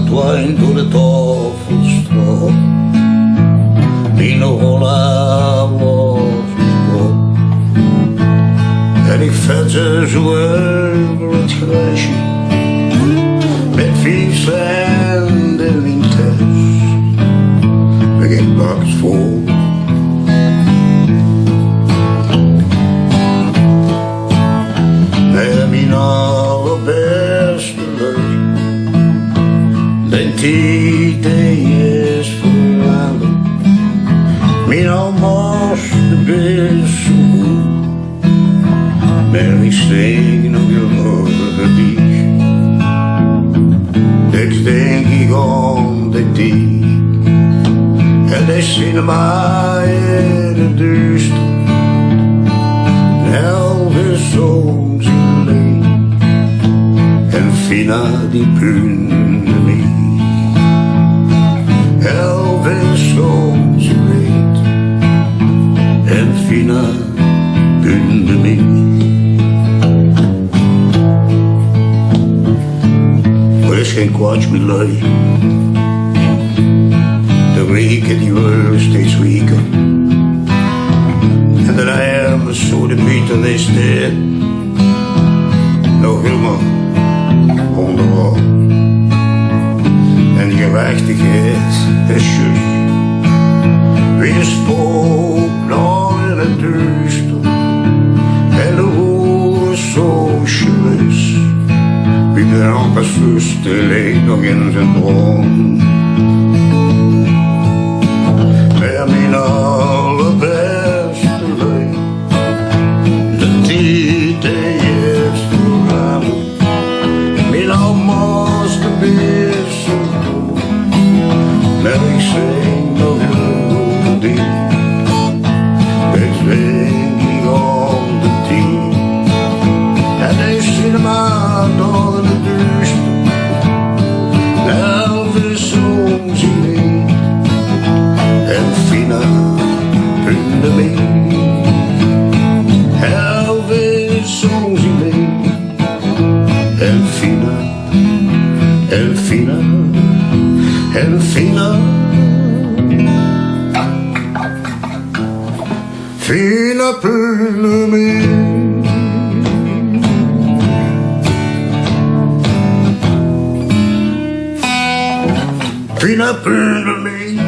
verdwijnt door de Tafelstraat. Die nogal was op. En ik vet ze zo over het grijsje. Met 5 cent in mijn tas. Met geen baks vol. En mijn allerbeste leuk. Den tijd die is veranderd. Mijn almas de beste goed. Maar ik steek nog jongeren die. Ik denk ik aan de tijd. En de cinema in de duister. Elvis zo'n zijn leed. En Fina die punde mee. Elvis zo'n zijn leed. En Fina punde mee. Er is geen kwaad meer lui. De weken die worden steeds weker. En de armen zo de beter is dit. Nog helemaal onderaan. En gerechtigheid is juist. Weer spook nog in het duister. En de woord socialist. Wie de ampersluste leeft nog in zijn droom. Met mijn allerbeste leuk. De tijd die is veranderd. Mijn almas de beste goed. Maar ik zing nog heel diep. Ik zing niet om de tijd. En de cinema door de duister. Elvis zo'n zijn leed. En Fina punde mee. Elvis zo'n zijn leed. En Fina, en Fina, en Fina. Fina punde mee. Fina punde mee.